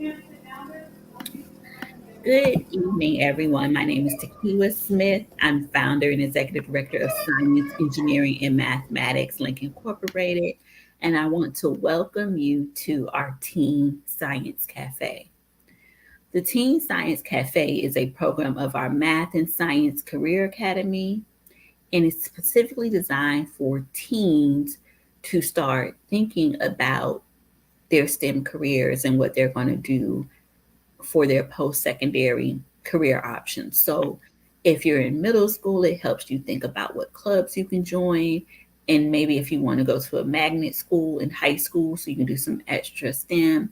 Good evening, everyone. My name is Kayla Smith. I'm founder and executive director of Science, Engineering, and Mathematics Link Incorporated, and I want to welcome you to our Teen Science Cafe. The Teen Science Cafe is a program of our Math and Science Career Academy, and it's specifically designed for teens to start thinking about their STEM careers and what they're going to do for their post-secondary career options. So if you're in middle school, it helps you think about what clubs you can join. And maybe if you want to go to a magnet school in high school, so you can do some extra STEM.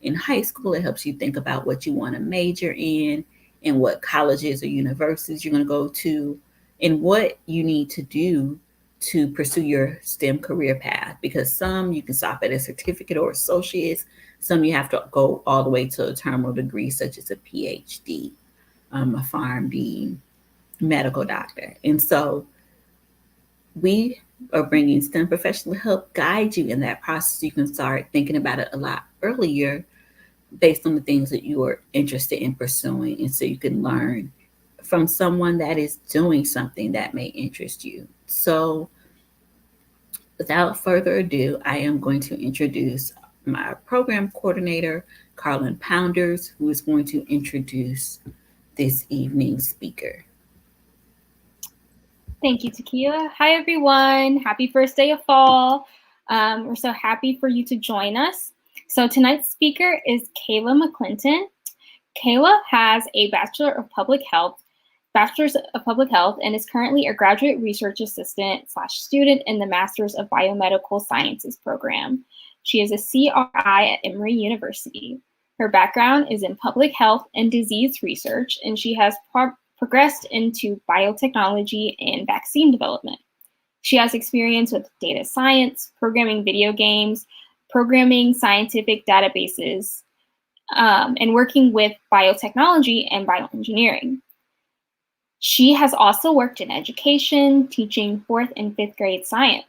In high school, it helps you think about what you want to major in and what colleges or universities you're going to go to and what you need to do to pursue your STEM career path. Because some you can stop at a certificate or associate's, some you have to go all the way to a terminal degree, such as a PhD, a PharmD, medical doctor. And so we are bringing STEM professionals to help guide you in that process. You can start thinking about it a lot earlier based on the things that you are interested in pursuing. And so you can learn from someone that is doing something that may interest you. So without further ado, I am going to introduce my program coordinator, Carlin Pounders, who is going to introduce this evening's speaker. Thank you, Takia. Hi, everyone. Happy first day of fall. We're so happy for you to join us. So tonight's speaker is Kayla McClinton. Kayla has a Bachelor's of Public Health, and is currently a graduate research assistant/student in the Master's of Biomedical Sciences program. She is a CRI at Emory University. Her background is in public health and disease research, and she has progressed into biotechnology and vaccine development. She has experience with data science, programming video games, programming scientific databases, and working with biotechnology and bioengineering. She has also worked in education, teaching 4th and 5th grade science.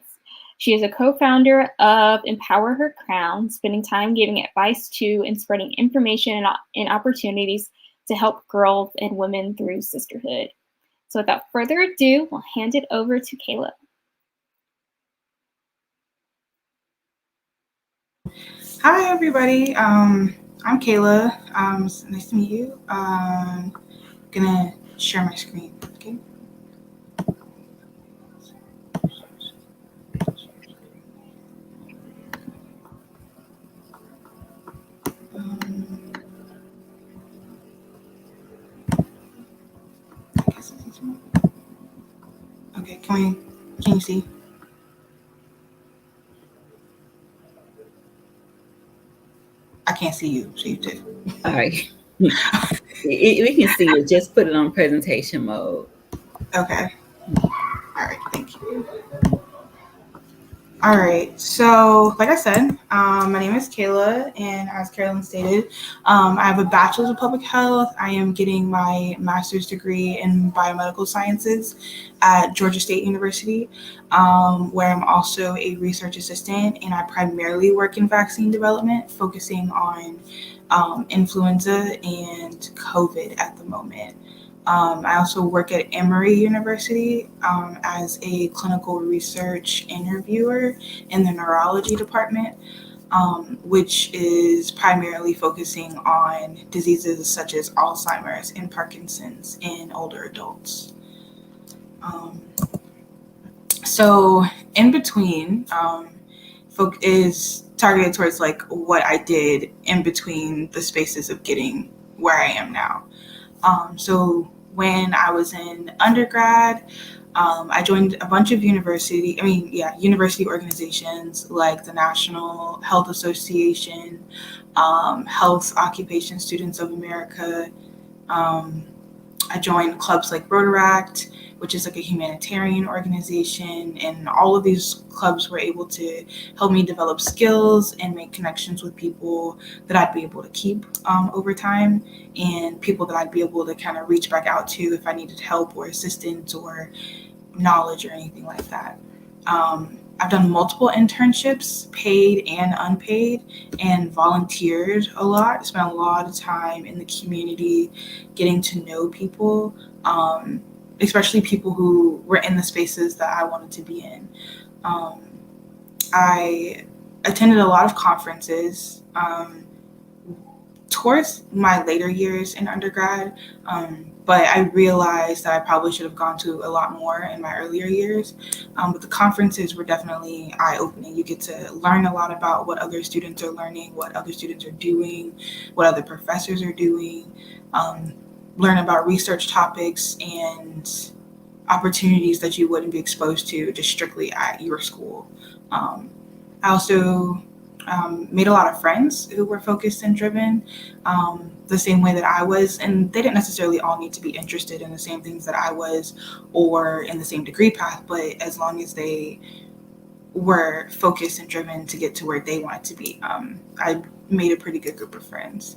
She is a co-founder of Empower Her Crown, spending time giving advice to and spreading information and opportunities to help girls and women through sisterhood. So without further ado, we'll hand it over to Kayla. Hi, everybody. I'm Kayla. Nice to meet you. I'm gonna share my screen. Okay. Okay. Can you see? I can't see you, so you did. All right. We can see it. Just put it on presentation mode. Okay. All right. Thank you. All right. So, like I said, my name is Kayla, and as Carolyn stated, I have a Bachelor's of Public Health. I am getting my master's degree in biomedical sciences at Georgia State University, where I'm also a research assistant, and I primarily work in vaccine development, focusing on influenza and COVID at the moment. I also work at Emory University as a clinical research interviewer in the neurology department, which is primarily focusing on diseases such as Alzheimer's and Parkinson's in older adults. So Inbetween is targeted towards like what I did in between the spaces of getting where I am now. So when I was in undergrad, I joined a bunch of university organizations like the National Health Association, Health Occupation Students of America. I joined clubs like Rotaract, which is like a humanitarian organization, and all of these clubs were able to help me develop skills and make connections with people that I'd be able to keep over time, and people that I'd be able to kind of reach back out to if I needed help or assistance or knowledge or anything like that. I've done multiple internships, paid and unpaid, and volunteered a lot. Spent a lot of time in the community, getting to know people, especially people who were in the spaces that I wanted to be in. I attended a lot of conferences towards my later years in undergrad, but I realized that I probably should have gone to a lot more in my earlier years. But the conferences were definitely eye-opening. You get to learn a lot about what other students are learning, what other students are doing, what other professors are doing, learn about research topics and opportunities that you wouldn't be exposed to just strictly at your school. I also made a lot of friends who were focused and driven the same way that I was, and they didn't necessarily all need to be interested in the same things that I was or in the same degree path, but as long as they were focused and driven to get to where they wanted to be, I made a pretty good group of friends.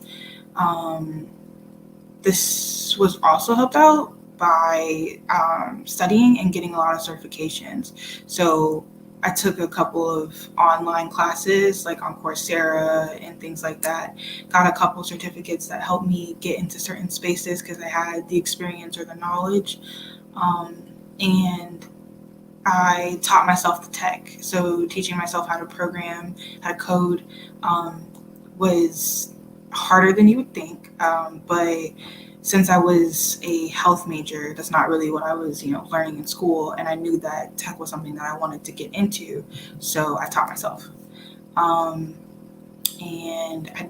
This was also helped out by studying and getting a lot of certifications. So I took a couple of online classes like on Coursera and things like that. Got a couple certificates that helped me get into certain spaces because I had the experience or the knowledge. And I taught myself the tech. So teaching myself how to program, how to code was harder than you would think. But since I was a health major, that's not really what I was, learning in school. And I knew that tech was something that I wanted to get into. So I taught myself. And I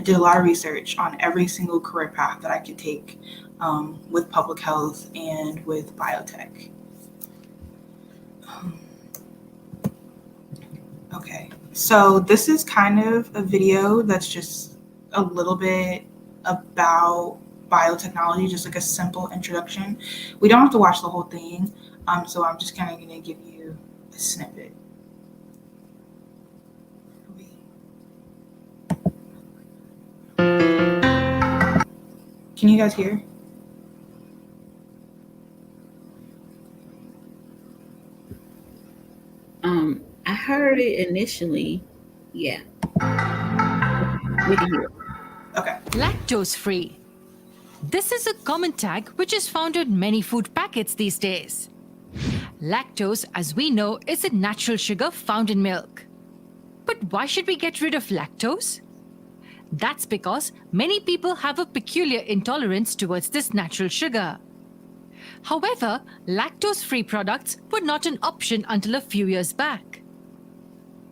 did a lot of research on every single career path that I could take with public health and with biotech. Okay, so this is kind of a video that's just a little bit about biotechnology, just like a simple introduction. We don't have to watch the whole thing, so I'm just kind of going to give you a snippet. Can you guys hear? I heard it initially. Yeah. We can hear it. Okay. Lactose free. This is a common tag which is found in many food packets these days. Lactose, as we know, is a natural sugar found in milk. But why should we get rid of lactose? That's because many people have a peculiar intolerance towards this natural sugar. However, lactose-free products were not an option until a few years back.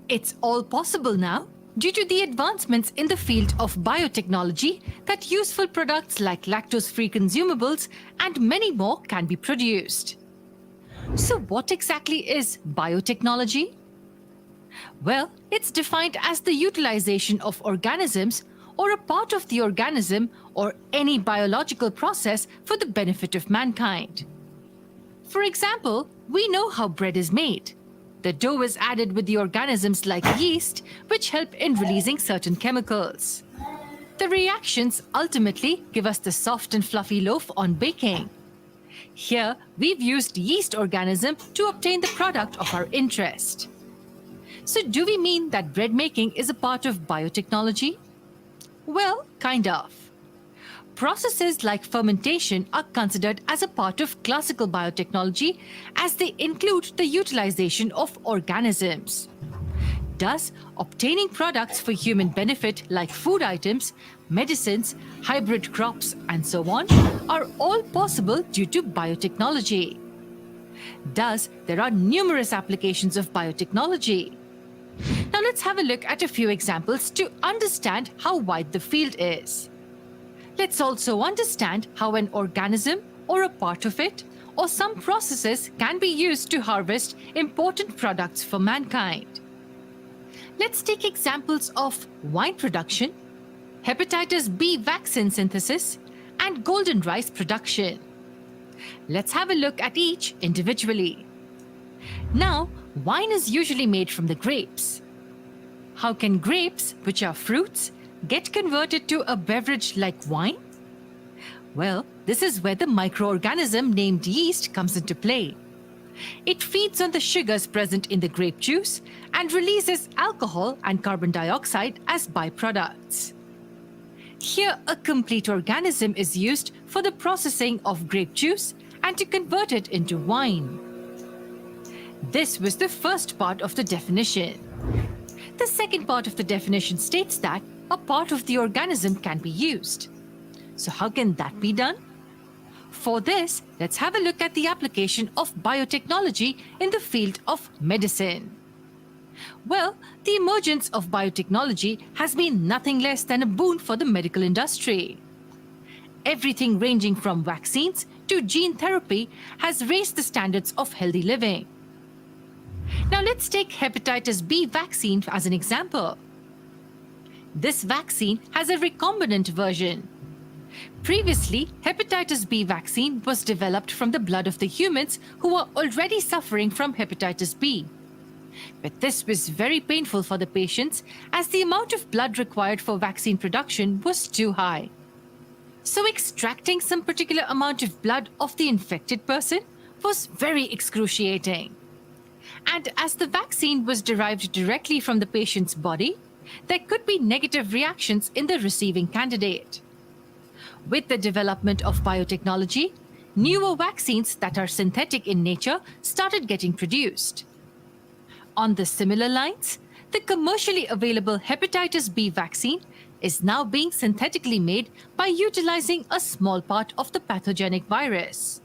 It's all possible now due to the advancements in the field of biotechnology that useful products like lactose-free consumables and many more can be produced. So what exactly is biotechnology? Well, it's defined as the utilization of organisms or a part of the organism or any biological process for the benefit of mankind. For example, we know how bread is made. The dough is added with the organisms like yeast, which help in releasing certain chemicals. The reactions ultimately give us the soft and fluffy loaf on baking. Here, we've used yeast organism to obtain the product of our interest. So do we mean that bread making is a part of biotechnology? Well, kind of. Processes like fermentation are considered as a part of classical biotechnology as they include the utilization of organisms. Thus, obtaining products for human benefit like food items, medicines, hybrid crops, and so on are all possible due to biotechnology. Thus, there are numerous applications of biotechnology. Now let's have a look at a few examples to understand how wide the field is. Let's also understand how an organism or a part of it or some processes can be used to harvest important products for mankind. Let's take examples of wine production, hepatitis B vaccine synthesis, and golden rice production. Let's have a look at each individually. Now, wine is usually made from the grapes. How can grapes, which are fruits, get converted to a beverage like wine? Well, this is where the microorganism named yeast comes into play. It feeds on the sugars present in the grape juice and releases alcohol and carbon dioxide as byproducts. Here, a complete organism is used for the processing of grape juice and to convert it into wine. This was the first part of the definition. The second part of the definition states that a part of the organism can be used. So how can that be done? For this, let's have a look at the application of biotechnology in the field of medicine. Well, the emergence of biotechnology has been nothing less than a boon for the medical industry. Everything ranging from vaccines to gene therapy has raised the standards of healthy living. Now let's take hepatitis B vaccine as an example. This vaccine has a recombinant version. Previously, hepatitis B vaccine was developed from the blood of the humans who were already suffering from hepatitis B. But this was very painful for the patients as the amount of blood required for vaccine production was too high. So extracting some particular amount of blood of the infected person was very excruciating. And as the vaccine was derived directly from the patient's body, there could be negative reactions in the receiving candidate. With the development of biotechnology, newer vaccines that are synthetic in nature started getting produced. On the similar lines, the commercially available hepatitis B vaccine is now being synthetically made by utilizing a small part of the pathogenic virus.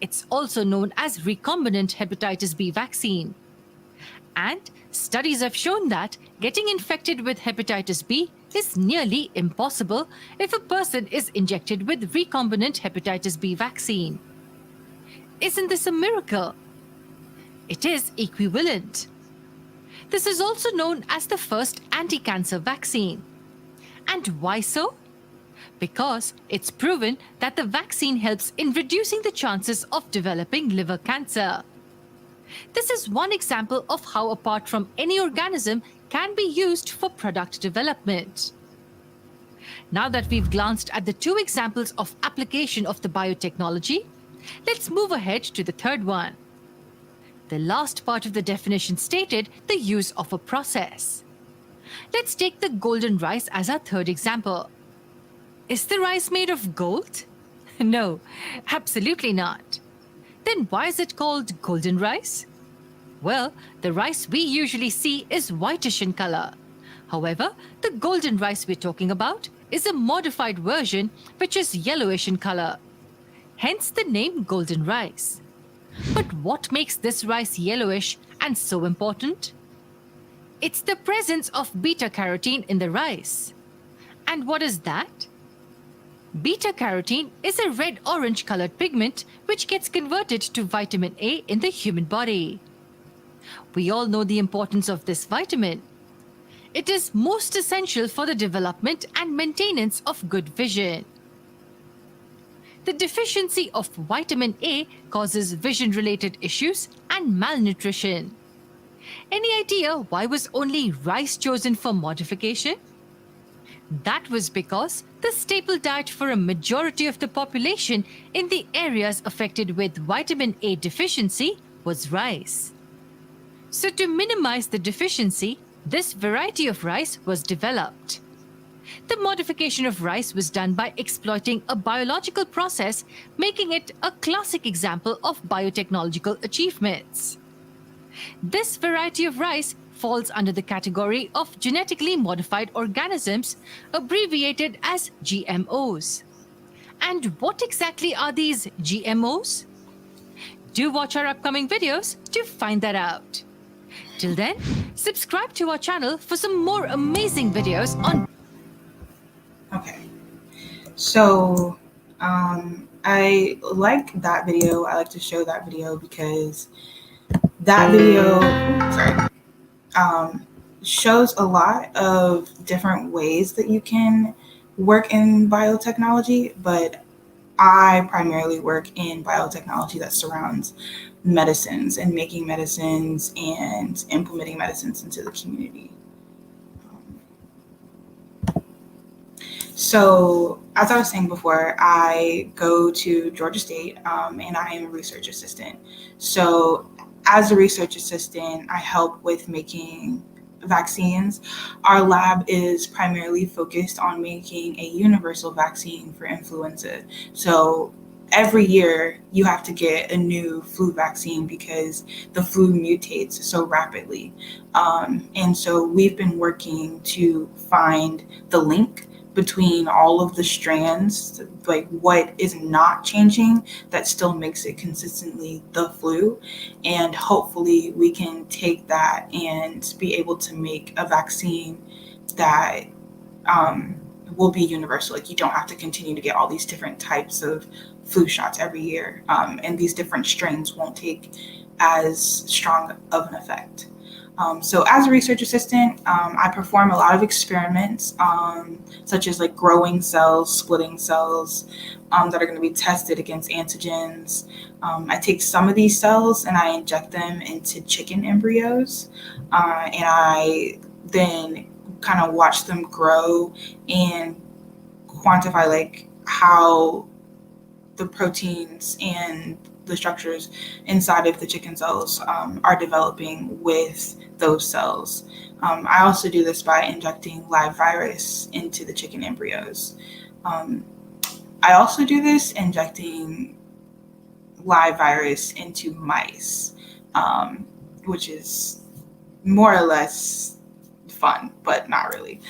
It's also known as recombinant hepatitis B vaccine. And studies have shown that getting infected with hepatitis B is nearly impossible if a person is injected with recombinant hepatitis B vaccine. Isn't this a miracle? It is equivalent. This is also known as the first anti-cancer vaccine. And why so? Because it's proven that the vaccine helps in reducing the chances of developing liver cancer. This is one example of how a part from any organism can be used for product development. Now that we've glanced at the two examples of application of the biotechnology, let's move ahead to the third one. The last part of the definition stated the use of a process. Let's take the golden rice as our third example. Is the rice made of gold? No, absolutely not. Then why is it called golden rice? Well, the rice we usually see is whitish in color. However, the golden rice we're talking about is a modified version which is yellowish in color. Hence the name golden rice. But what makes this rice yellowish and so important? It's the presence of beta-carotene in the rice. And what is that? Beta-carotene is a red-orange colored pigment which gets converted to vitamin A in the human body. We all know the importance of this vitamin. It is most essential for the development and maintenance of good vision. The deficiency of vitamin A causes vision-related issues and malnutrition. Any idea why was only rice chosen for modification? That was because the staple diet for a majority of the population in the areas affected with vitamin A deficiency was rice. So to minimize the deficiency, this variety of rice was developed. The modification of rice was done by exploiting a biological process, making it a classic example of biotechnological achievements. This variety of rice falls under the category of genetically modified organisms, abbreviated as GMOs. And what exactly are these GMOs? Do watch our upcoming videos to find that out. Till then, subscribe to our channel for some more amazing videos on... Okay, so I like that video. I like to show that video because that video, shows a lot of different ways that you can work in biotechnology, but I primarily work in biotechnology that surrounds medicines and making medicines and implementing medicines into the community. So as I was saying before, I go to Georgia State, and I am a research assistant. So as a research assistant, I help with making vaccines. Our lab is primarily focused on making a universal vaccine for influenza. So every year you have to get a new flu vaccine because the flu mutates so rapidly. And so we've been working to find the link between all of the strands, like what is not changing that still makes it consistently the flu. And hopefully we can take that and be able to make a vaccine that will be universal. Like you don't have to continue to get all these different types of flu shots every year. And these different strains won't take as strong of an effect. So as a research assistant, I perform a lot of experiments, such as like growing cells, splitting cells, that are going to be tested against antigens. I take some of these cells and I inject them into chicken embryos, and I then kind of watch them grow and quantify like how the proteins and the structures inside of the chicken cells are developing with those cells. I also do this by injecting live virus into the chicken embryos. I also do this injecting live virus into mice, which is more or less fun, but not really.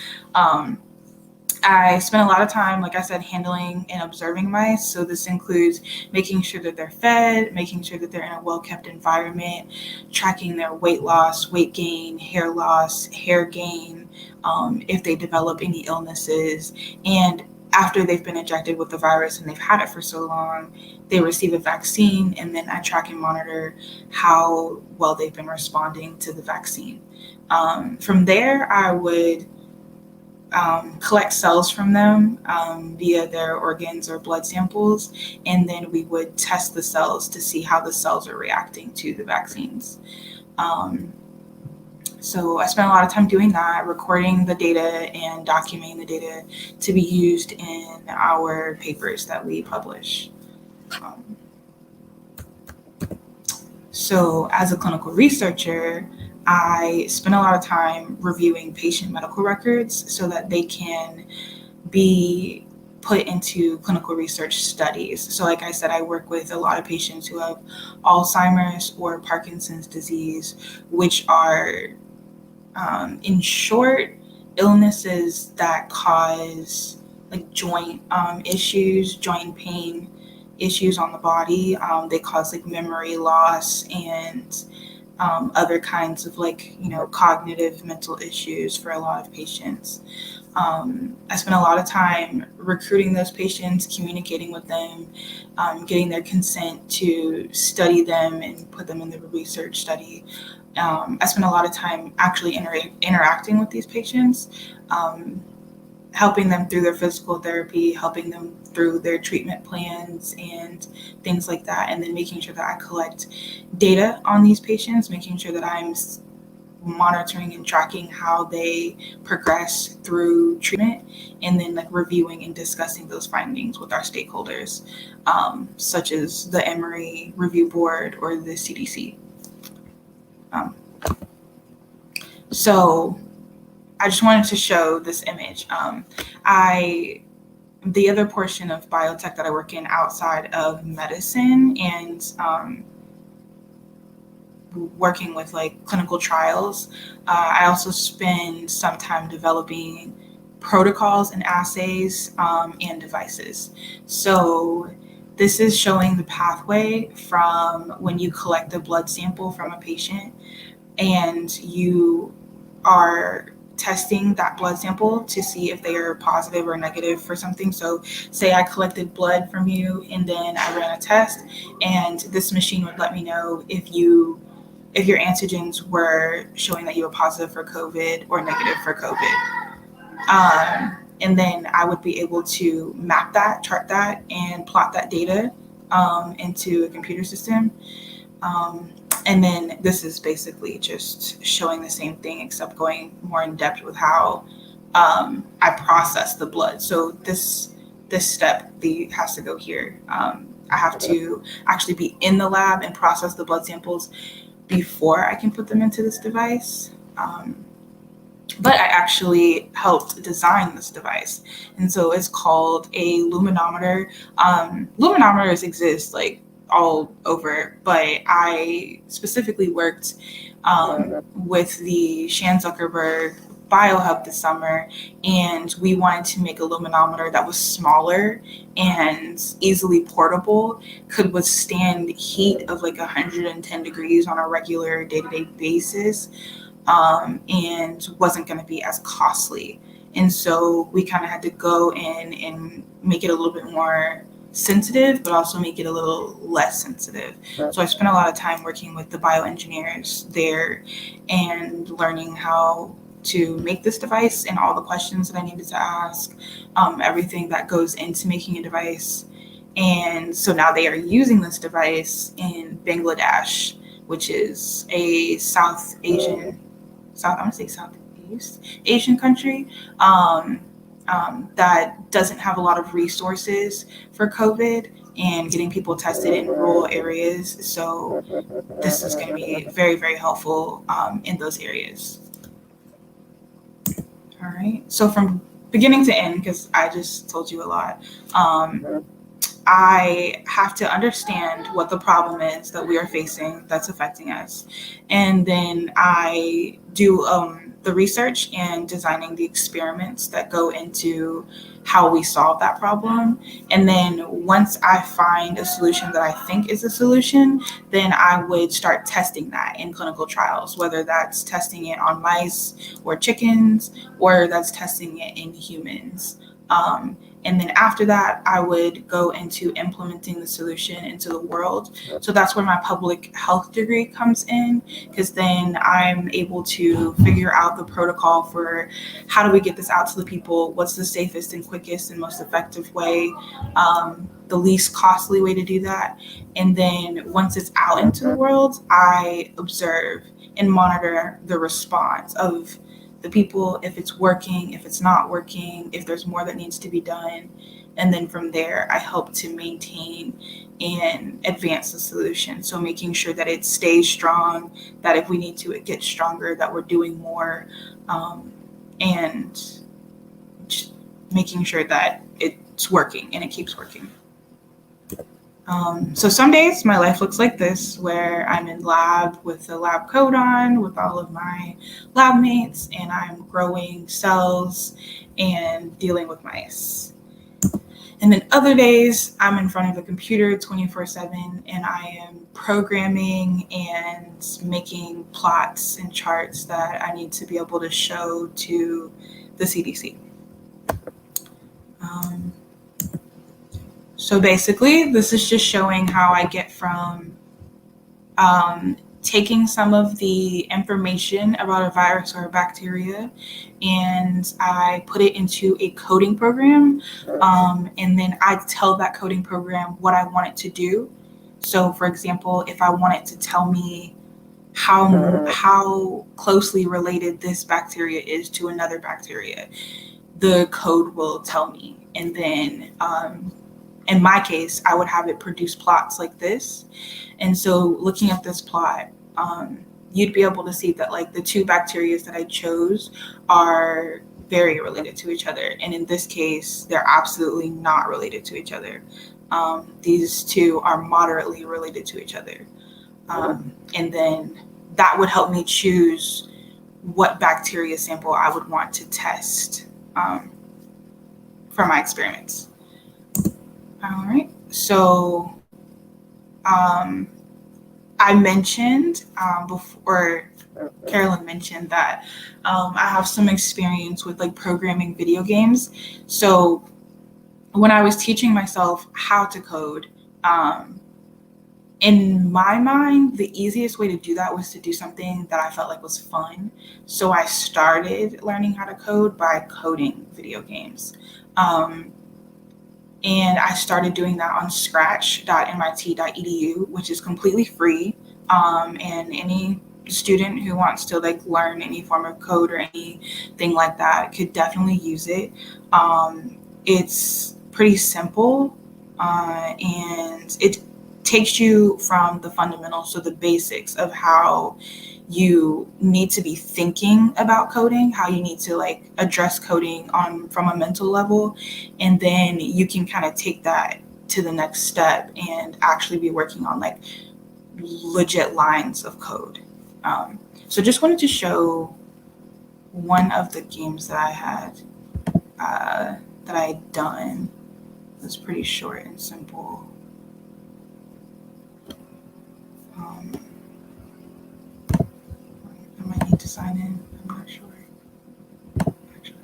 I spend a lot of time, like I said, handling and observing mice. So this includes making sure that they're fed, making sure that they're in a well-kept environment, tracking their weight loss, weight gain, hair loss, hair gain, if they develop any illnesses. And after they've been injected with the virus and they've had it for so long, they receive a vaccine, and then I track and monitor how well they've been responding to the vaccine. From there, I would collect cells from them via their organs or blood samples, and then we would test the cells to see how the cells are reacting to the vaccines. So I spent a lot of time doing that, recording the data and documenting the data to be used in our papers that we publish. So as a clinical researcher, I spend a lot of time reviewing patient medical records so that they can be put into clinical research studies. So like I said, I work with a lot of patients who have Alzheimer's or Parkinson's disease, which are, in short, illnesses that cause like joint issues, joint pain issues on the body. They cause like memory loss and other kinds of like, cognitive mental issues for a lot of patients. I spent a lot of time recruiting those patients, communicating with them, getting their consent to study them and put them in the research study. I spent a lot of time actually interacting with these patients, helping them through their physical therapy, helping them through their treatment plans and things like that, and then making sure that I collect data on these patients, making sure that I'm monitoring and tracking how they progress through treatment, and then like reviewing and discussing those findings with our stakeholders, such as the Emory Review Board or the CDC. So I just wanted to show this image. The other portion of biotech that I work in outside of medicine and working with like clinical trials, I also spend some time developing protocols and assays and devices. So this is showing the pathway from when you collect a blood sample from a patient and you are testing that blood sample to see if they are positive or negative for something. So say I collected blood from you and then I ran a test, and this machine would let me know if your antigens were showing that you were positive for COVID or negative for COVID. And then I would be able to map that, chart that, and plot that data into a computer system. And then this is basically just showing the same thing, except going more in depth with how I process the blood. So this this step has to go here. I have to actually be in the lab and process the blood samples before I can put them into this device. But I actually helped design this device. And so it's called a luminometer. Luminometers exist like all over, but I specifically worked with the Zuckerberg BioHub this summer, and we wanted to make a luminometer that was smaller and easily portable, could withstand heat of like 110 degrees on a regular day-to-day basis, and wasn't going to be as costly. And so we kind of had to go in and make it a little bit more sensitive, but also make it a little less sensitive. So I spent a lot of time working with the bioengineers there and learning how to make this device and all the questions that I needed to ask, everything that goes into making a device. And so now they are using this device in Bangladesh, which is a Southeast Asian country that doesn't have a lot of resources for COVID and getting people tested in rural areas. So this is going to be very, very helpful in those areas. All right. So from beginning to end, because I just told you a lot, I have to understand what the problem is that we are facing that's affecting us. And then I do the research and designing the experiments that go into how we solve that problem. And then once I find a solution that I think is a solution, then I would start testing that in clinical trials, whether that's testing it on mice or chickens, or that's testing it in humans. And then after that, I would go into implementing the solution into the world. So that's where my public health degree comes in, because then I'm able to figure out the protocol for how do we get this out to the people, what's the safest and quickest and most effective way, the least costly way to do that. And then once it's out into the world, I observe and monitor the response of the people, if it's working, if it's not working, if there's more that needs to be done. And then from there, I help to maintain and advance the solution. So making sure that it stays strong, that if we need to, it gets stronger, that we're doing more, and just making sure that it's working and it keeps working. So some days my life looks like this, where I'm in lab with the lab coat on with all of my lab mates, and I'm growing cells and dealing with mice. And then other days I'm in front of a computer 24/7, and I am programming and making plots and charts that I need to be able to show to the CDC. So basically, this is just showing how I get from taking some of the information about a virus or a bacteria, and I put it into a coding program, and then I tell that coding program what I want it to do. So for example, if I want it to tell me how closely related this bacteria is to another bacteria, the code will tell me. And then in my case, I would have it produce plots like this. And so looking at this plot, you'd be able to see that like the two bacteria that I chose are very related to each other. And in this case, they're absolutely not related to each other. These two are moderately related to each other. And then that would help me choose what bacteria sample I would want to test for my experiments. All right, so I mentioned before, Carolyn mentioned that I have some experience with like programming video games. So when I was teaching myself how to code, in my mind, the easiest way to do that was to do something that I felt like was fun. So I started learning how to code by coding video games. And I started doing that on scratch.mit.edu, which is completely free. And any student who wants to like learn any form of code or anything like that could definitely use it. It's pretty simple, and it takes you from the fundamentals, so the basics of how you need to be thinking about coding, how you need to like address coding on from a mental level, and then you can kind of take that to the next step and actually be working on like legit lines of code. So just wanted to show one of the games that I had that I had done. It was pretty short and simple. I might need to sign in. I'm not sure. Actually.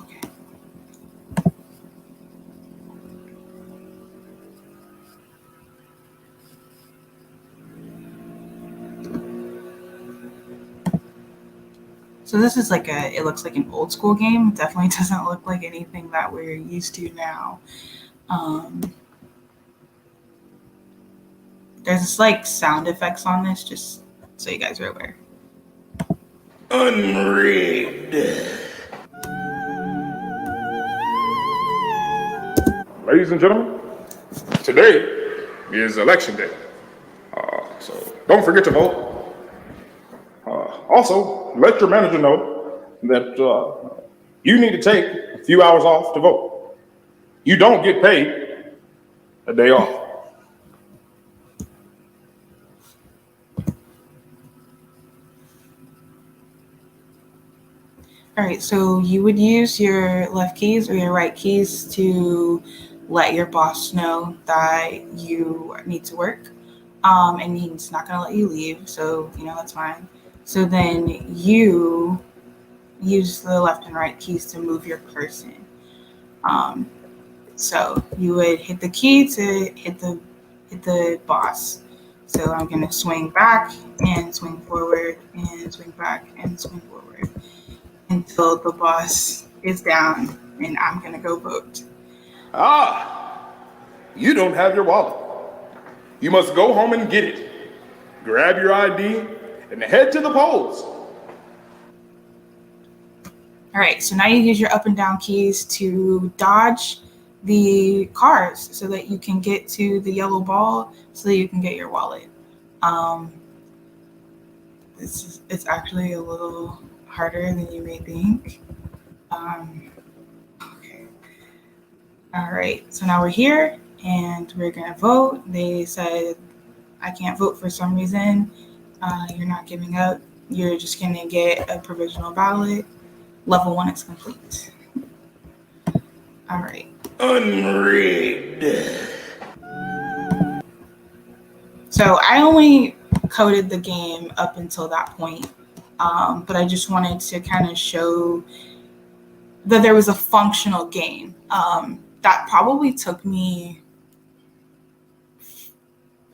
Okay. So this is like it looks like an old school game. Definitely doesn't look like anything that we're used to now. There's like sound effects on this, just so you guys are aware. Unrigged. Ladies and gentlemen, today is election day. So don't forget to vote. Also, let your manager know that you need to take a few hours off to vote. You don't get paid a day off. All right, so you would use your left keys or your right keys to let your boss know that you need to work, and he's not going to let you leave. So, that's fine. So then you use the left and right keys to move your person. So you would hit the key to hit the boss. So I'm going to swing back and swing forward and swing back and swing forward until the boss is down and I'm going to go vote. You don't have your wallet. You must go home and get it. Grab your ID and head to the polls. All right, so now you use your up and down keys to dodge the cars so that you can get to the yellow ball so that you can get your wallet. It's actually a little harder than you may think. Okay. All right, so now we're here and we're gonna vote. They said I can't vote for some reason. You're not giving up. You're just gonna get a provisional ballot. Level 1 is complete. All right. Unrigged. So I only coded the game up until that point, but I just wanted to kind of show that there was a functional game. That probably took me,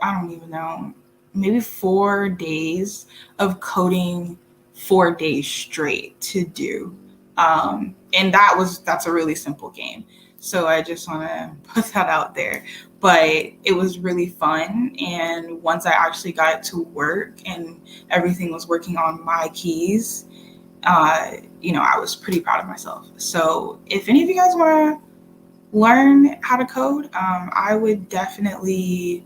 I don't even know, maybe 4 days of coding 4 days straight to do. And that's a really simple game. So I just want to put that out there. But it was really fun. And once I actually got it to work and everything was working on my keys, I was pretty proud of myself. So if any of you guys want to learn how to code, I would definitely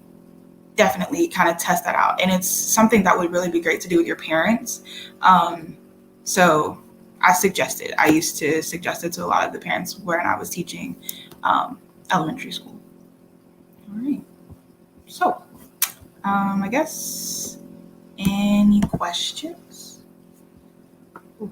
kind of test that out. And it's something that would really be great to do with your parents. So I used to suggest it to a lot of the parents when I was teaching elementary school. All right. So I guess any questions? Ooh.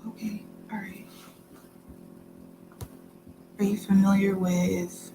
Okay, all right. Are you familiar with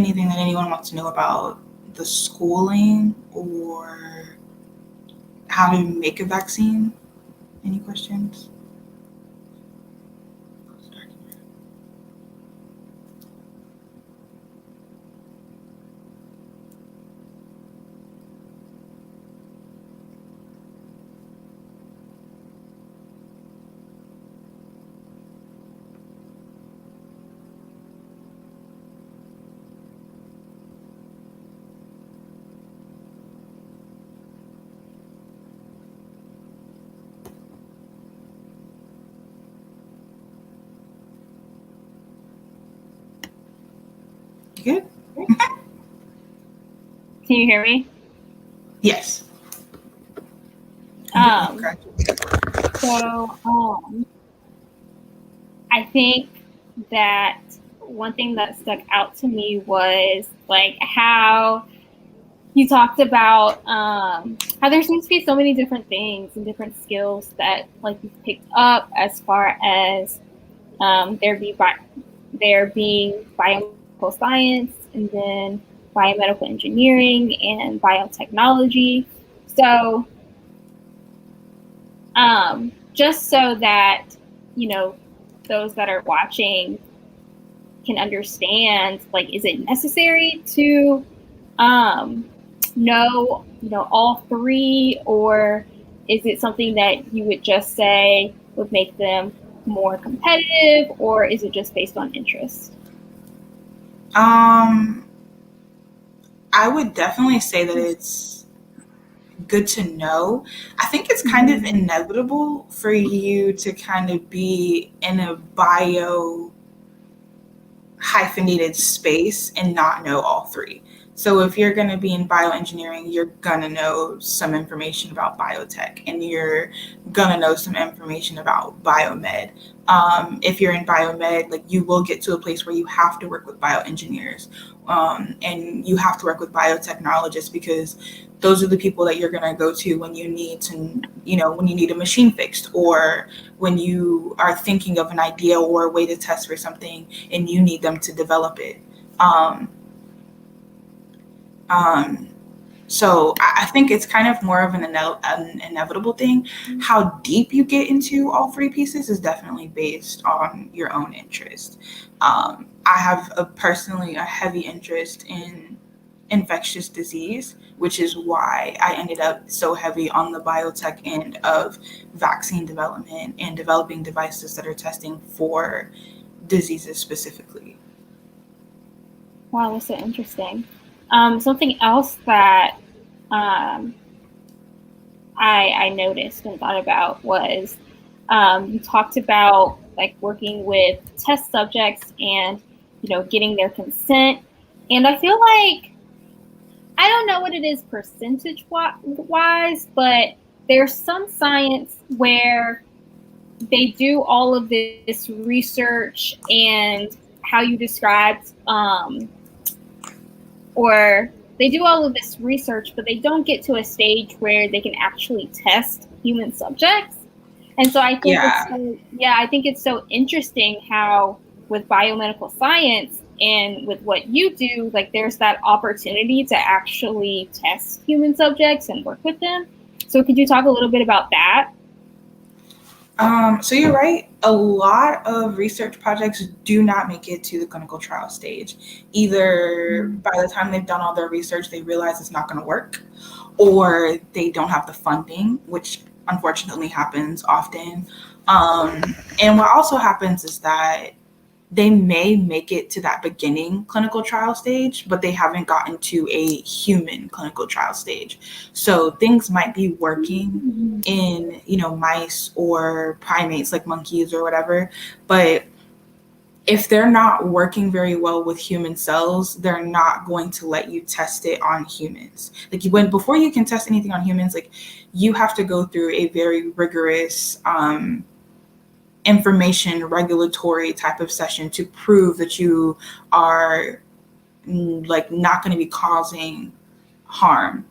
anything that anyone wants to know about the schooling or how to make a vaccine? Any questions? Good? Can you hear me? Yes. So, I think that one thing that stuck out to me was like how you talked about how there seems to be so many different things and different skills that like you've picked up as far as there being biomedical science and then biomedical engineering and biotechnology. So just so that, you know, those that are watching can understand, like, is it necessary to know, you know, all three, or is it something that you would just say would make them more competitive, or is it just based on interest? I would definitely say that it's good to know. I think it's kind of inevitable for you to kind of be in a bio hyphenated space and not know all three. So if you're going to be in bioengineering, you're going to know some information about biotech, and you're going to know some information about biomed. If you're in biomed, like, you will get to a place where you have to work with bioengineers, and you have to work with biotechnologists, because those are the people that you're going to go to when you need to, you know, when you need a machine fixed, or when you are thinking of an idea or a way to test for something and you need them to develop it. So I think it's kind of more of an inevitable thing. How deep you get into all three pieces is definitely based on your own interest. I have personally a heavy interest in infectious disease, which is why I ended up so heavy on the biotech end of vaccine development and developing devices that are testing for diseases specifically. Wow, that's so interesting. Something else that I noticed and thought about was you talked about like working with test subjects and, you know, getting their consent. And I feel like, I don't know what it is percentage wise, but there's some science where they do all of this research and how you described, or they do all of this research, but they don't get to a stage where they can actually test human subjects. And so I think I think it's so interesting how with biomedical science and with what you do, like, there's that opportunity to actually test human subjects and work with them. So could you talk a little bit about that? So you're right. A lot of research projects do not make it to the clinical trial stage. Either by the time they've done all their research, they realize it's not going to work, or they don't have the funding, which unfortunately happens often. And what also happens is that they may make it to that beginning clinical trial stage, but they haven't gotten to a human clinical trial stage. So things might be working in, you know, mice or primates like monkeys or whatever, but if they're not working very well with human cells, they're not going to let you test it on humans. Like, before you can test anything on humans, like, you have to go through a very rigorous information regulatory type of session to prove that you are like not going to be causing harm.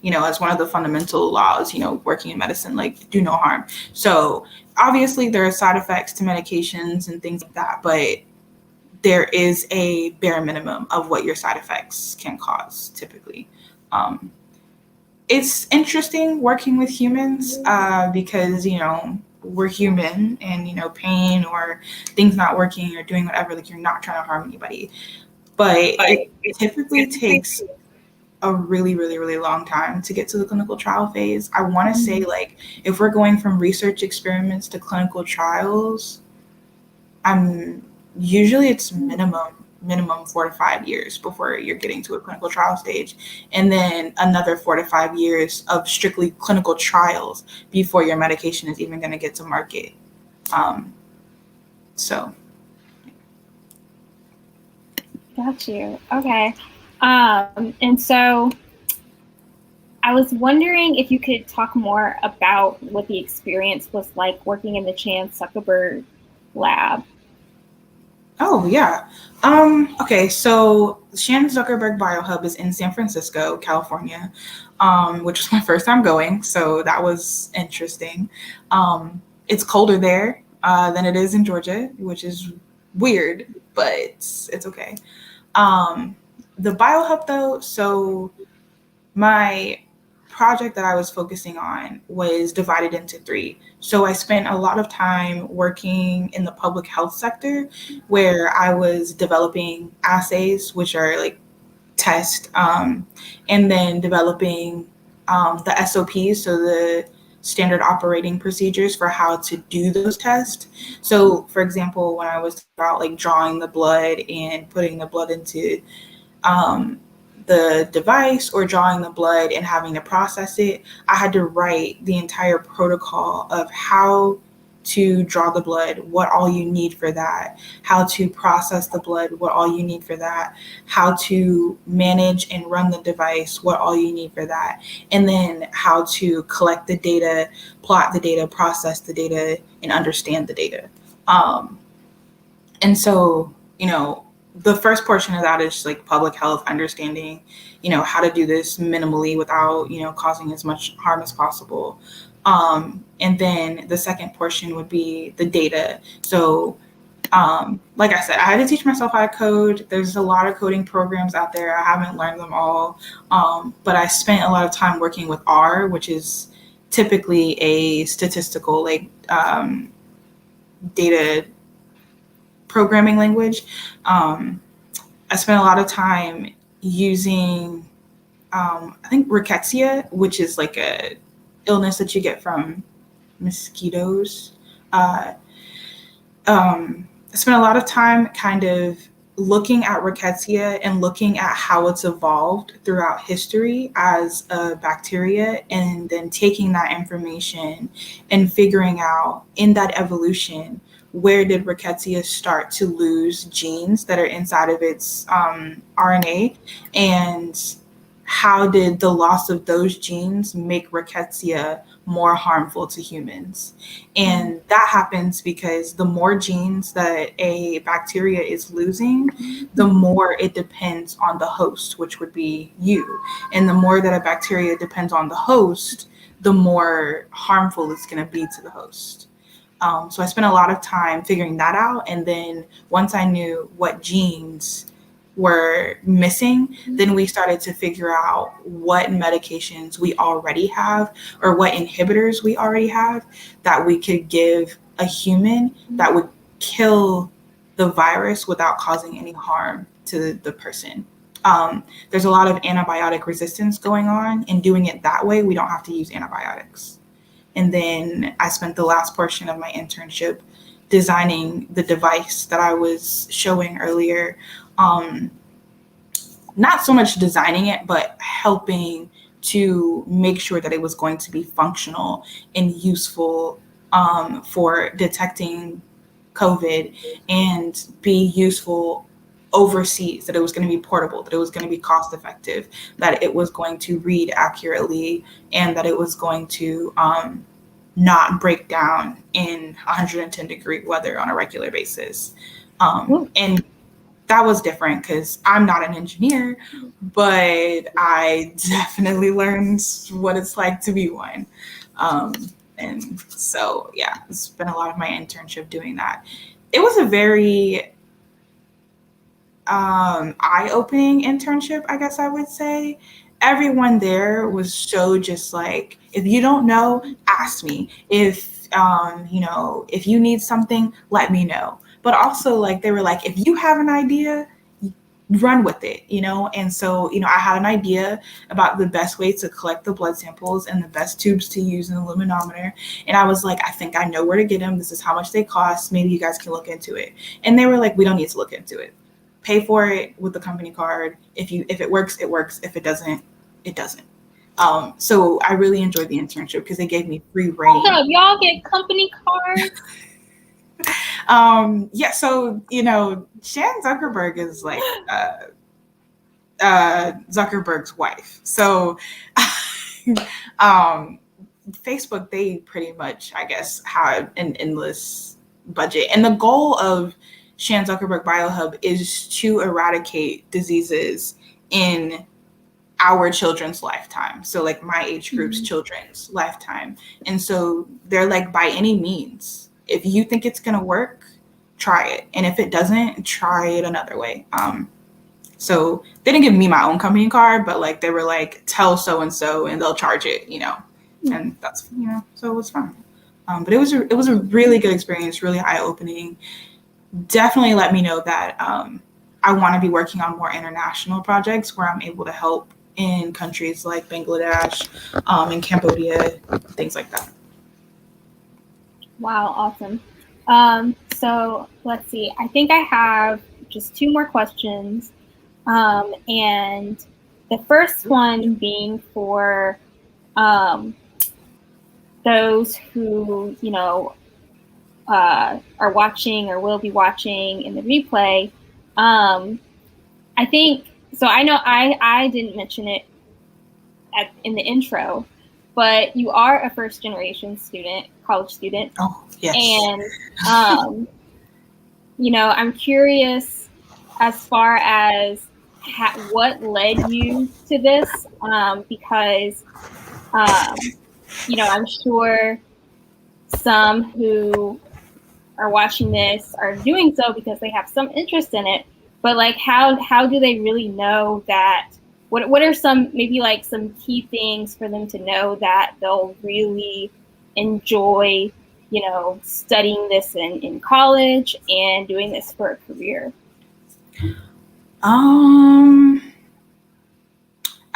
You know, as one of the fundamental laws, you know, working in medicine, like, do no harm. So obviously there are side effects to medications and things like that, but there is a bare minimum of what your side effects can cause typically. It's interesting working with humans because, we're human, and, pain or things not working or doing whatever, like, you're not trying to harm anybody. But it typically takes a really, really, really long time to get to the clinical trial phase. I want to say, like, if we're going from research experiments to clinical trials, usually it's minimum 4 to 5 years before you're getting to a clinical trial stage, and then another 4 to 5 years of strictly clinical trials before your medication is even going to get to market. So. Got you. Okay. And so I was wondering if you could talk more about what the experience was like working in the Zuckerberg lab. Oh, yeah. Okay, so Shannon Zuckerberg BioHub is in San Francisco, California, which was my first time going, so that was interesting. It's colder there than it is in Georgia, which is weird, but it's okay. The BioHub, though, so my project that I was focusing on was divided into 3. So I spent a lot of time working in the public health sector, where I was developing assays, which are like tests, and then developing the SOPs, so the standard operating procedures for how to do those tests. So, for example, when I was about like drawing the blood and putting the blood into the device, or drawing the blood and having to process it, I had to write the entire protocol of how to draw the blood, what all you need for that, how to process the blood, what all you need for that, how to manage and run the device, what all you need for that, and then how to collect the data, plot the data, process the data, and understand the data. And so, the first portion of that is like public health, understanding, how to do this minimally without, causing as much harm as possible. And then the second portion would be the data. So, like I said, I had to teach myself how to code. There's a lot of coding programs out there. I haven't learned them all. But I spent a lot of time working with R, which is typically a statistical, like, data programming language. I spent a lot of time using, I think, rickettsia, which is like a illness that you get from mosquitoes. I spent a lot of time kind of looking at rickettsia and looking at how it's evolved throughout history as a bacteria, and then taking that information and figuring out in that evolution, where did rickettsia start to lose genes that are inside of its RNA, and how did the loss of those genes make rickettsia more harmful to humans? And that happens because the more genes that a bacteria is losing, the more it depends on the host, which would be you. And the more that a bacteria depends on the host, the more harmful it's going to be to the host. So I spent a lot of time figuring that out. And then once I knew what genes were missing, then we started to figure out what medications we already have, or what inhibitors we already have that we could give a human that would kill the virus without causing any harm to the person. There's a lot of antibiotic resistance going on, and doing it that way, we don't have to use antibiotics. And then I spent the last portion of my internship designing the device that I was showing earlier. Not so much designing it, but helping to make sure that it was going to be functional and useful for detecting COVID, and be useful overseas, that it was going to be portable, that it was going to be cost effective, that it was going to read accurately, and that it was going to not break down in 110-degree weather on a regular basis. And that was different because I'm not an engineer, but I definitely learned what it's like to be one. And so, yeah, it's been a lot of my internship doing that. It was a very eye-opening internship, I guess I would say. Everyone there was so just like, if you don't know, ask me. If if you need something, let me know. But also like they were like, if you have an idea, run with it, And so, I had an idea about the best way to collect the blood samples and the best tubes to use in the luminometer. And I was like, I think I know where to get them. This is how much they cost. Maybe you guys can look into it. And they were like, we don't need to look into it. Pay for it with the company card. If it works, it works. If it doesn't, it doesn't. So I really enjoyed the internship because they gave me free reign. Hold up, y'all get company cards? Yeah, so Shan Zuckerberg is like Zuckerberg's wife. So Facebook, they pretty much, I guess, had an endless budget. And the goal of Shan Zuckerberg BioHub is to eradicate diseases in our children's lifetime. So like my age group's children's lifetime. And so they're like, by any means, if you think it's going to work, try it. And if it doesn't, try it another way. So they didn't give me my own company card, but like they were like, tell so-and-so and they'll charge it, and that's, so it was fun. But it was a really good experience, really eye-opening. Definitely let me know that I want to be working on more international projects where I'm able to help in countries like Bangladesh, and Cambodia, things like that. Wow, awesome. So let's see. I think I have just 2 more questions. And the first one being for those who, are watching or will be watching in the replay. I think, so I know I didn't mention it in the intro, but you are a first generation student, college student. Oh, yes. And, I'm curious as far as what led you to this, because, I'm sure some who are watching this are doing so because they have some interest in it, but like, how do they really know that? What are some, maybe like some key things for them to know that they'll really enjoy, studying this in college and doing this for a career? I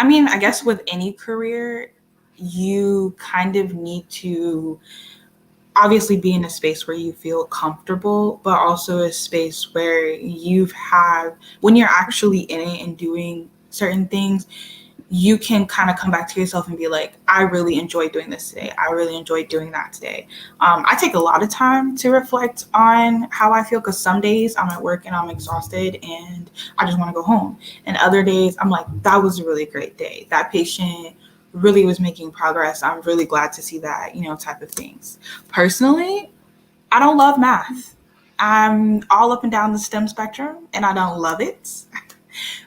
mean, I guess with any career, you kind of need to obviously be in a space where you feel comfortable, but also a space where when you're actually in it and doing certain things, you can kind of come back to yourself and be like, I really enjoyed doing this today. I really enjoyed doing that today. I take a lot of time to reflect on how I feel, because some days I'm at work and I'm exhausted and I just want to go home. And other days I'm like, that was a really great day. That patient really was making progress. I'm really glad to see that, type of things. Personally, I don't love math. I'm all up and down the STEM spectrum and I don't love it.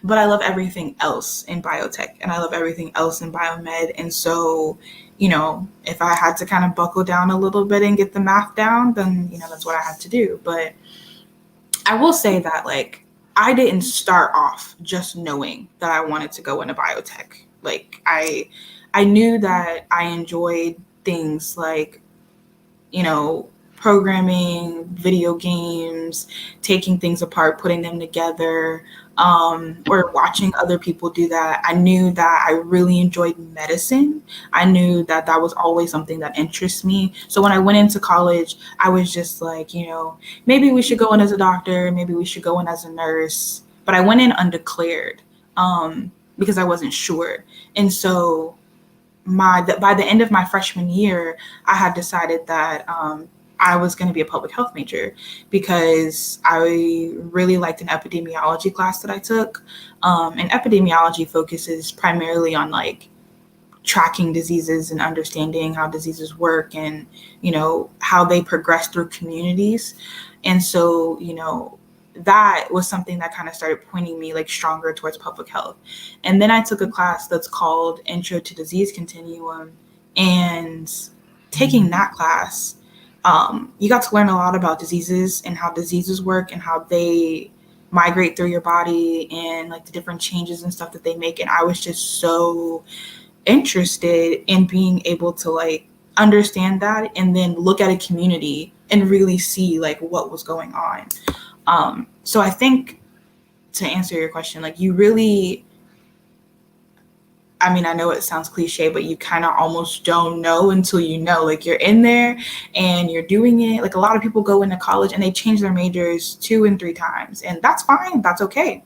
But I love everything else in biotech and I love everything else in biomed. And so, if I had to kind of buckle down a little bit and get the math down, then, that's what I had to do. But I will say that, like, I didn't start off just knowing that I wanted to go into biotech. Like, I knew that I enjoyed things like, programming, video games, taking things apart, putting them together, or watching other people do that. I knew that I really enjoyed medicine. I knew that that was always something that interests me. So when I went into college, I was just like, maybe we should go in as a doctor, maybe we should go in as a nurse. But I went in undeclared, because I wasn't sure. And so by the end of my freshman year, I had decided that I was going to be a public health major because I really liked an epidemiology class that I took. And epidemiology focuses primarily on like tracking diseases and understanding how diseases work and, how they progress through communities. And so, that was something that kind of started pointing me like stronger towards public health. And then I took a class that's called Intro to Disease Continuum, and taking that class, you got to learn a lot about diseases and how diseases work and how they migrate through your body and like the different changes and stuff that they make. And I was just so interested in being able to like understand that and then look at a community and really see like what was going on. So I think, to answer your question, like you really, I mean, I know it sounds cliche, but you kind of almost don't know until you know. Like you're in there and you're doing it. Like a lot of people go into college and they change their majors 2 and 3 times, and that's fine. That's okay.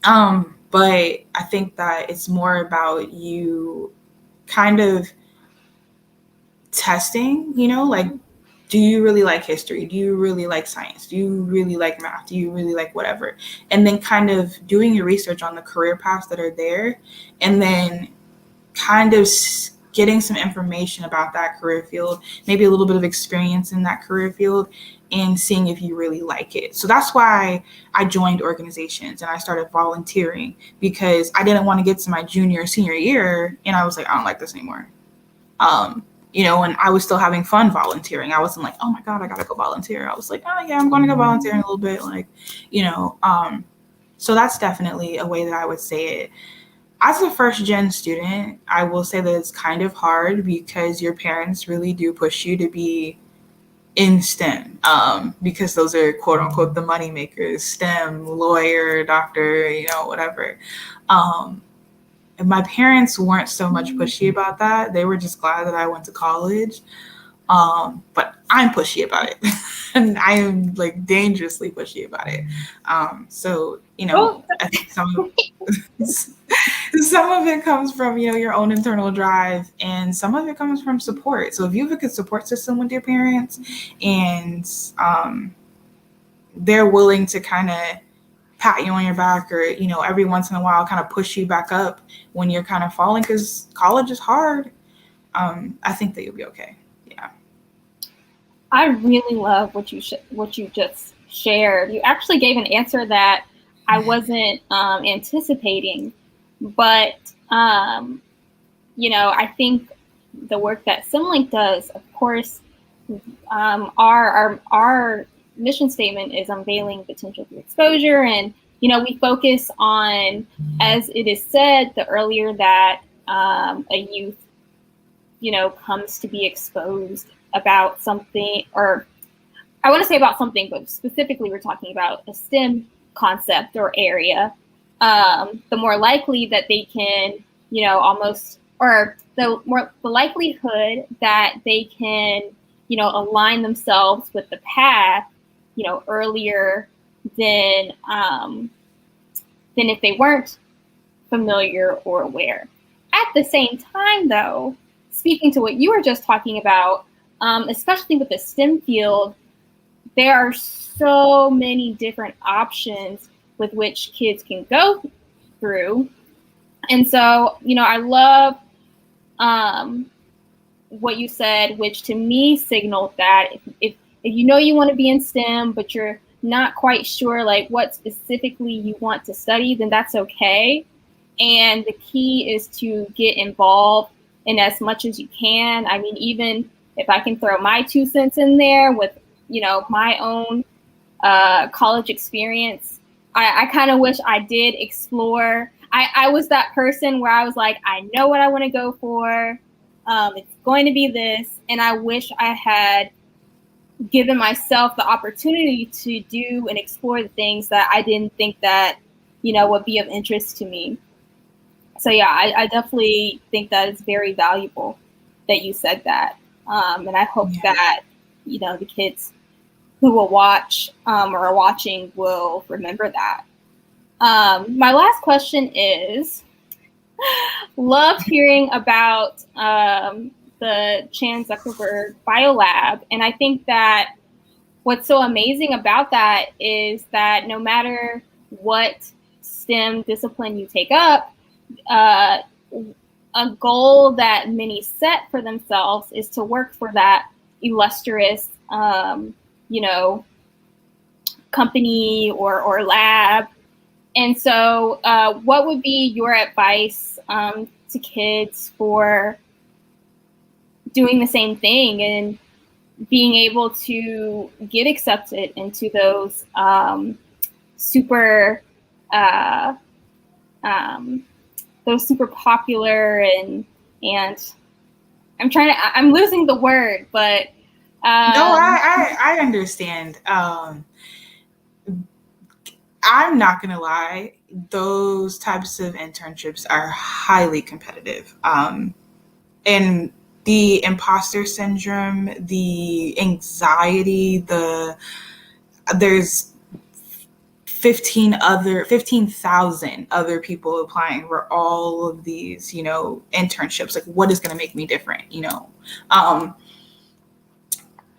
But I think that it's more about you kind of testing, you know, like, do you really like history? Do you really like science? Do you really like math? Do you really like whatever? And then kind of doing your research on the career paths that are there, and then kind of getting some information about that career field, maybe a little bit of experience in that career field, and seeing if you really like it. So that's why I joined organizations and I started volunteering, because I didn't want to get to my junior or senior year and I was like, I don't like this anymore. You know, and I was still having fun volunteering. I wasn't like, oh my God, I gotta go volunteer. I was like, oh yeah, I'm going to go volunteer in a little bit. Like, you know, so that's definitely a way that I would say it. As a first gen student, I will say that it's kind of hard because your parents really do push you to be in STEM, because those are quote unquote the money makers, STEM, lawyer, doctor, you know, whatever. And my parents weren't so much pushy about that. They were just glad that I went to college. But I'm pushy about it. And I am like dangerously pushy about it. So, you know, I think some of it comes from, you know, your own internal drive, and some of it comes from support. So if you have a good support system with your parents and they're willing to kind of pat you on your back, or, you know, every once in a while kind of push you back up when you're kind of falling, because college is hard, I think that you'll be okay. Yeah. I really love what you just shared. You actually gave an answer that I wasn't anticipating, but you know, I think the work that Simlink does, of course, our mission statement is unveiling potential through exposure, and you know, we focus on, as it is said, the earlier that a youth, you know, comes to be exposed about something, or I want to say about something, but specifically we're talking about a STEM concept or area, the more likely that they can, you know, almost, or the likelihood that they can, you know, align themselves with the path, you know, earlier than if they weren't familiar or aware. At the same time, though, speaking to what you were just talking about, especially with the STEM field, there are so many different options with which kids can go through. And so, you know, I love what you said, which to me signaled that if you know you want to be in STEM, but you're not quite sure like what specifically you want to study, then that's okay. And the key is to get involved in as much as you can. I mean, even if I can throw my 2 cents in there with, you know, my own college experience, I kind of wish I did explore. I was that person where I was like, I know what I want to go for. It's going to be this. And I wish I had given myself the opportunity to do and explore the things that I didn't think that, you know, would be of interest to me. So yeah, I definitely think that it's very valuable that you said that. And I hope that, you know, the kids who will watch or are watching will remember that. My last question is, loved hearing about the Chan Zuckerberg Biolab. And I think that what's so amazing about that is that no matter what STEM discipline you take up, a goal that many set for themselves is to work for that illustrious, you know, company or lab. And so what would be your advice to kids for doing the same thing and being able to get accepted into those super those super popular and I'm losing the word, but no, I understand. I'm not gonna lie, those types of internships are highly competitive. And the imposter syndrome, the anxiety, there's 15,000 other people applying for all of these, internships. Like, what is going to make me different?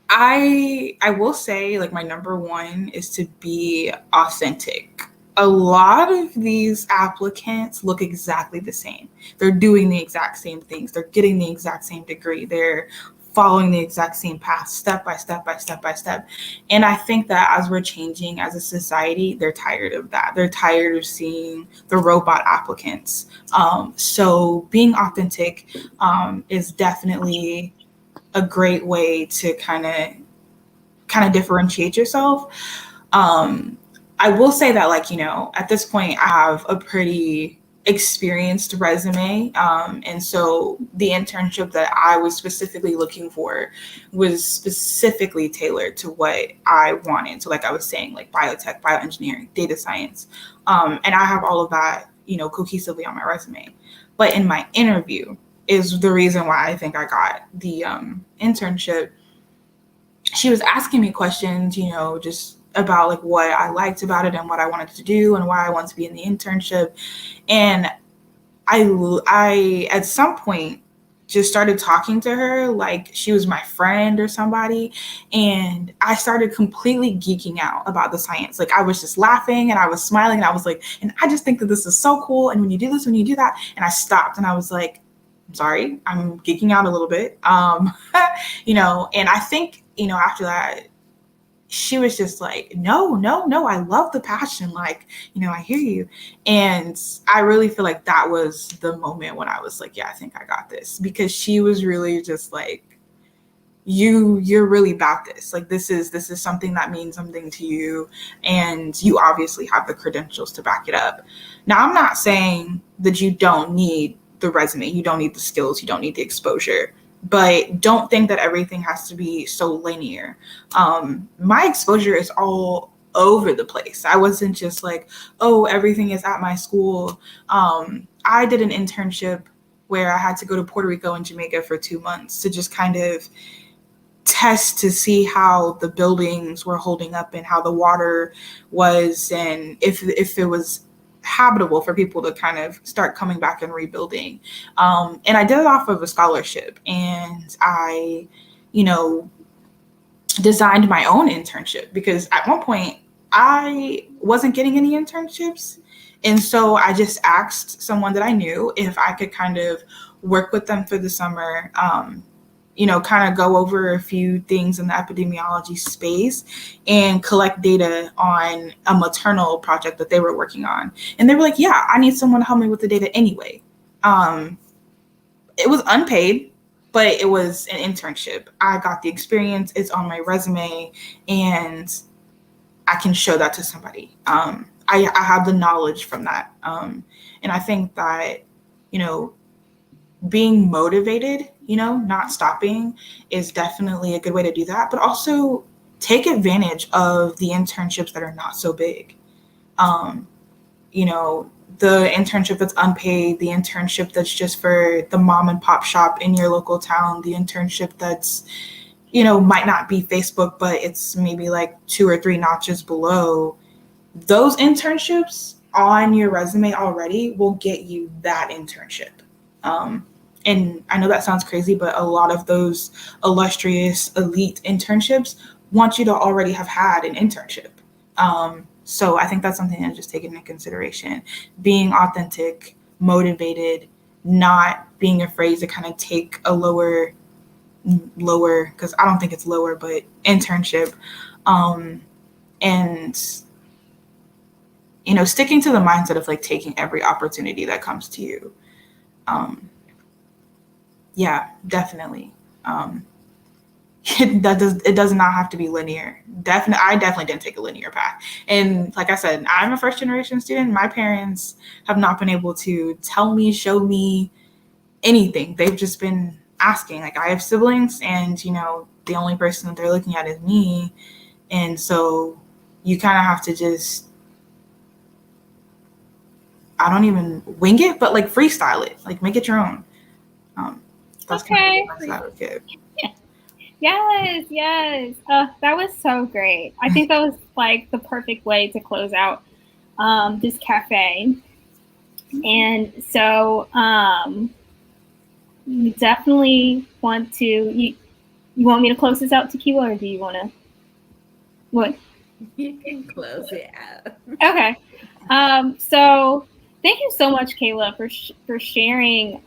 I will say, like, my number one is to be authentic. A lot of these applicants look exactly the same. They're doing the exact same things. They're getting the exact same degree. They're following the exact same path, step by step by step by step. And I think that as we're changing as a society, they're tired of that. They're tired of seeing the robot applicants. So being authentic is definitely a great way to kind of differentiate yourself. I will say that, like, at this point, I have a pretty experienced resume. And so the internship that I was specifically looking for was specifically tailored to what I wanted. So, like I was saying, like biotech, bioengineering, data science. And I have all of that, cohesively on my resume. But in my interview is the reason why I think I got the internship. She was asking me questions, just about like what I liked about it and what I wanted to do and why I wanted to be in the internship. And I at some point just started talking to her like she was my friend or somebody. And I started completely geeking out about the science. Like, I was just laughing and I was smiling and I was like, and I just think that this is so cool. And when you do this, when you do that, and I stopped and I was like, I'm sorry, I'm geeking out a little bit. And I think, after that, she was just like, no, I love the passion. Like, I hear you. And I really feel like that was the moment when I was like, yeah, I think I got this, because she was really just like, you're really about this. Like, this is something that means something to you. And you obviously have the credentials to back it up. Now, I'm not saying that you don't need the resume, you don't need the skills, you don't need the exposure. But don't think that everything has to be so linear. My exposure is all over the place. I wasn't just like, oh, everything is at my school. I did an internship where I had to go to Puerto Rico and Jamaica for 2 months to just kind of test to see how the buildings were holding up and how the water was, and if it was habitable for people to kind of start coming back and rebuilding. And I did it off of a scholarship, and I, designed my own internship, because at one point I wasn't getting any internships. And so I just asked someone that I knew if I could kind of work with them for the summer, kind of go over a few things in the epidemiology space and collect data on a maternal project that they were working on. And they were like, yeah, I need someone to help me with the data anyway. It was unpaid, but it was an internship. I got the experience, it's on my resume, and I can show that to somebody. I have the knowledge from that. And I think that, being motivated, not stopping, is definitely a good way to do that. But also take advantage of the internships that are not so big. The internship that's unpaid, the internship that's just for the mom and pop shop in your local town, the internship that's, might not be Facebook, but it's maybe like 2 or 3 notches below. Those internships on your resume already will get you that internship. And I know that sounds crazy, but a lot of those illustrious elite internships want you to already have had an internship. So I think that's something to just take into consideration. Being authentic, motivated, not being afraid to kind of take a lower, because I don't think it's lower, but internship. And, sticking to the mindset of like taking every opportunity that comes to you. Yeah, definitely. It does not have to be linear. definitely didn't take a linear path. And like I said, I'm a first generation student. My parents have not been able to tell me, show me anything. They've just been asking. Like, I have siblings, and the only person that they're looking at is me. And so you kind of have to just, I don't even wing it, but like freestyle it, like make it your own. That's Okay. kind of the advice I would give. Yes. That was so great. I think that was like the perfect way to close out this cafe. And so you definitely want to, you want me to close this out, Tequila, or do you want to, what? You can close it out. Okay. So thank you so much, Kayla, for sharing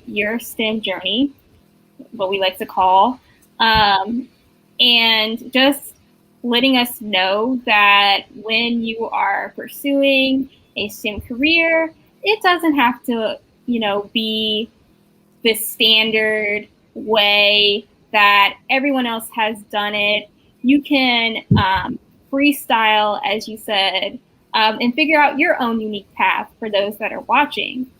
your STEM journey, what we like to call, and just letting us know that when you are pursuing a STEM career, it doesn't have to, be the standard way that everyone else has done it. You can freestyle, as you said, and figure out your own unique path for those that are watching.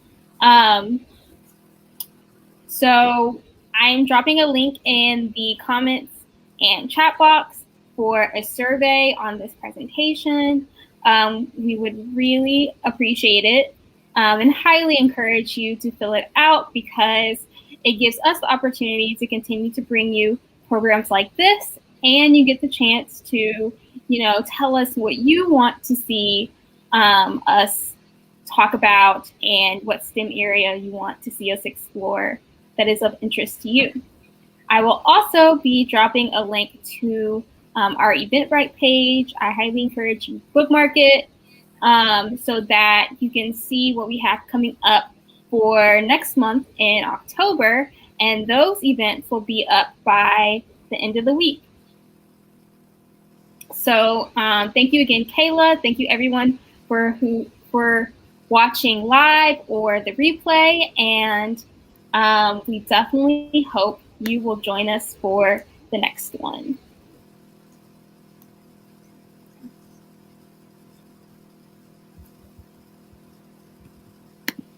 So I'm dropping a link in the comments and chat box for a survey on this presentation. We would really appreciate it and highly encourage you to fill it out, because it gives us the opportunity to continue to bring you programs like this, and you get the chance to, tell us what you want to see us talk about and what STEM area you want to see us explore that is of interest to you. I will also be dropping a link to our Eventbrite page. I highly encourage you to bookmark it so that you can see what we have coming up for next month in October, and those events will be up by the end of the week. So thank you again, Kayla. Thank you everyone for watching live or the replay, and we definitely hope you will join us for the next one.